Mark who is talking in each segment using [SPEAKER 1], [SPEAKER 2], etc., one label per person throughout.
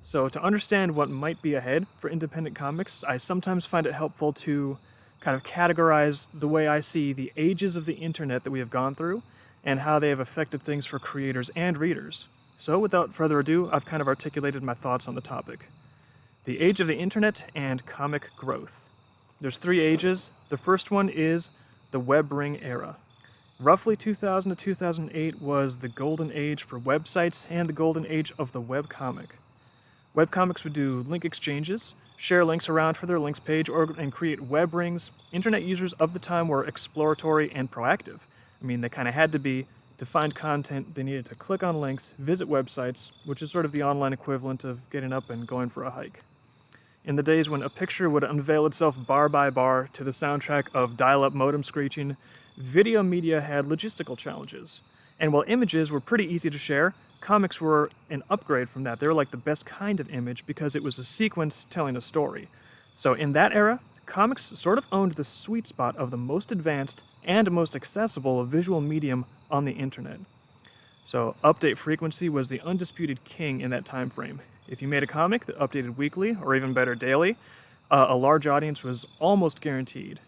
[SPEAKER 1] So, to understand what might be ahead for independent comics, I sometimes find it helpful to kind of categorize the way I see the ages of the internet that we have gone through and how they have affected things for creators and readers. So, without further ado, I've kind of articulated my thoughts on the topic. The age of the internet and comic growth. There's three ages. The first one is the web ring era. Roughly 2000 to 2008 was the golden age for websites and the golden age of the webcomic. Webcomics would do link exchanges, share links around for their links page, and create web rings. Internet users of the time were exploratory and proactive. I mean, they kind of had to be. To find content, they needed to click on links, visit websites, which is sort of the online equivalent of getting up and going for a hike. In the days when a picture would unveil itself bar by bar to the soundtrack of dial-up modem screeching, video media had logistical challenges. And while images were pretty easy to share, comics were an upgrade from that. They were like the best kind of image because it was a sequence telling a story. So in that era, comics sort of owned the sweet spot of the most advanced and most accessible visual medium on the internet. So update frequency was the undisputed king in that time frame. If you made a comic that updated weekly, or even better daily, a large audience was almost guaranteed.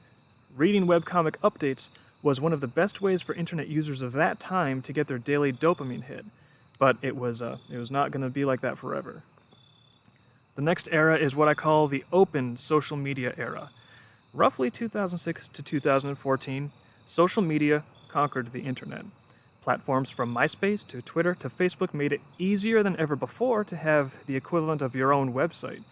[SPEAKER 1] Reading webcomic updates was one of the best ways for internet users of that time to get their daily dopamine hit. But it was not going to be like that forever. The next era is what I call the open social media era. Roughly 2006 to 2014, social media conquered the internet. Platforms from MySpace to Twitter to Facebook made it easier than ever before to have the equivalent of your own website.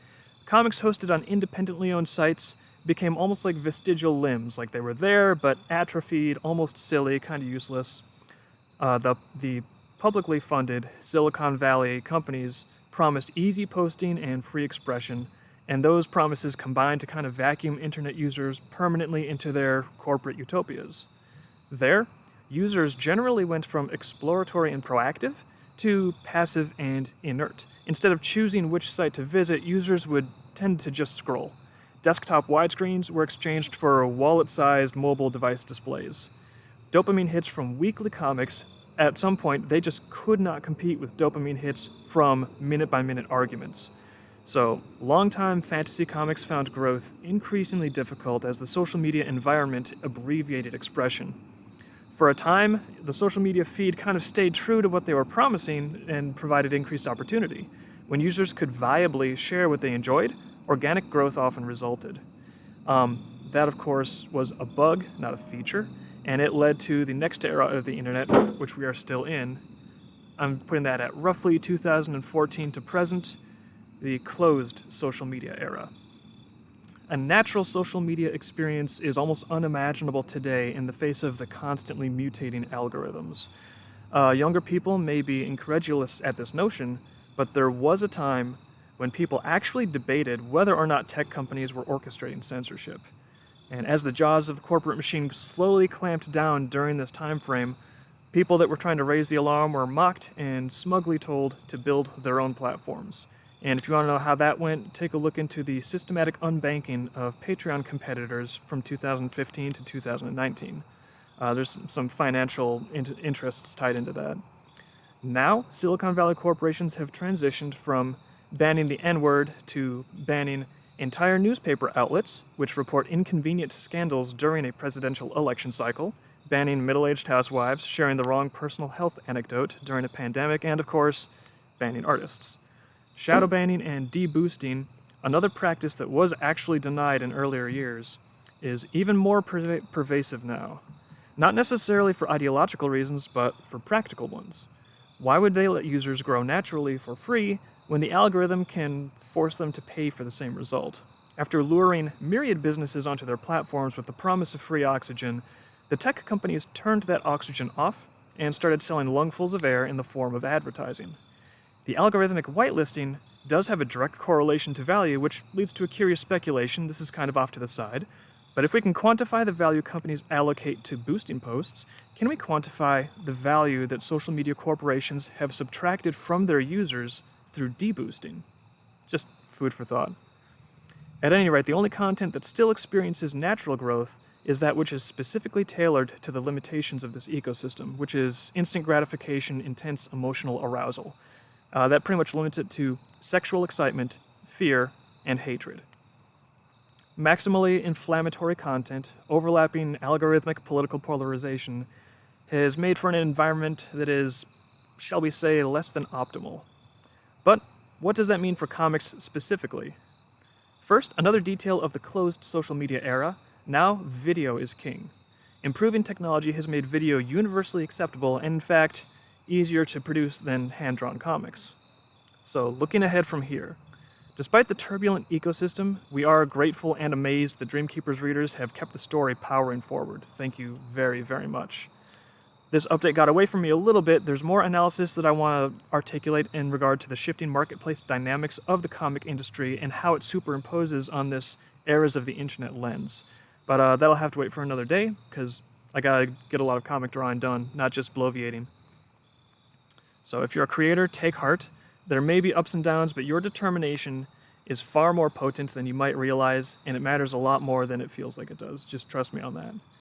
[SPEAKER 1] Comics hosted on independently owned sites became almost like vestigial limbs, like they were there but atrophied, almost silly, kind of useless. The publicly funded Silicon Valley companies promised easy posting and free expression, and those promises combined to kind of vacuum internet users permanently into their corporate utopias. There, users generally went from exploratory and proactive to passive and inert. Instead of choosing which site to visit, users would tend to just scroll. Desktop widescreens were exchanged for wallet-sized mobile device displays. Dopamine hits from weekly comics, at some point, they just could not compete with dopamine hits from minute-by-minute arguments. So, longtime fantasy comics found growth increasingly difficult as the social media environment abbreviated expression. For a time, the social media feed kind of stayed true to what they were promising and provided increased opportunity. When users could viably share what they enjoyed, organic growth often resulted. That, of course, was a bug, not a feature, and it led to the next era of the internet, which we are still in. I'm putting that at roughly 2014 to present, the closed social media era. A natural social media experience is almost unimaginable today in the face of the constantly mutating algorithms. Younger people may be incredulous at this notion, but there was a time when people actually debated whether or not tech companies were orchestrating censorship. And as the jaws of the corporate machine slowly clamped down during this time frame, people that were trying to raise the alarm were mocked and smugly told to build their own platforms. And if you want to know how that went, take a look into the systematic unbanking of Patreon competitors from 2015 to 2019. There's some financial interests tied into that. Now, Silicon Valley corporations have transitioned from banning the N-word to banning entire newspaper outlets, which report inconvenient scandals during a presidential election cycle, banning middle-aged housewives sharing the wrong personal health anecdote during a pandemic, and, of course, banning artists. Shadow banning and deboosting, another practice that was actually denied in earlier years, is even more pervasive now. Not necessarily for ideological reasons, but for practical ones. Why would they let users grow naturally for free when the algorithm can force them to pay for the same result? After luring myriad businesses onto their platforms with the promise of free oxygen, the tech companies turned that oxygen off and started selling lungfuls of air in the form of advertising. The algorithmic whitelisting does have a direct correlation to value, which leads to a curious speculation. This is kind of off to the side. But if we can quantify the value companies allocate to boosting posts, can we quantify the value that social media corporations have subtracted from their users through deboosting? Just food for thought. At any rate, the only content that still experiences natural growth is that which is specifically tailored to the limitations of this ecosystem, which is instant gratification, intense emotional arousal. that pretty much limits it to sexual excitement, fear, and hatred. Maximally inflammatory content, overlapping algorithmic political polarization, has made for an environment that is, shall we say, less than optimal. But what does that mean for comics specifically? First, another detail of the closed social media era: now video is king. Improving technology has made video universally acceptable and, in fact, easier to produce than hand-drawn comics. So, looking ahead from here, despite the turbulent ecosystem, we are grateful and amazed that Dreamkeeper's readers have kept the story powering forward. Thank you very, very much. This update got away from me a little bit. There's more analysis that I want to articulate in regard to the shifting marketplace dynamics of the comic industry and how it superimposes on this eras of the internet lens. But that'll have to wait for another day, because I gotta get a lot of comic drawing done, not just bloviating. So if you're a creator, take heart. There may be ups and downs, but your determination is far more potent than you might realize, and it matters a lot more than it feels like it does. Just trust me on that.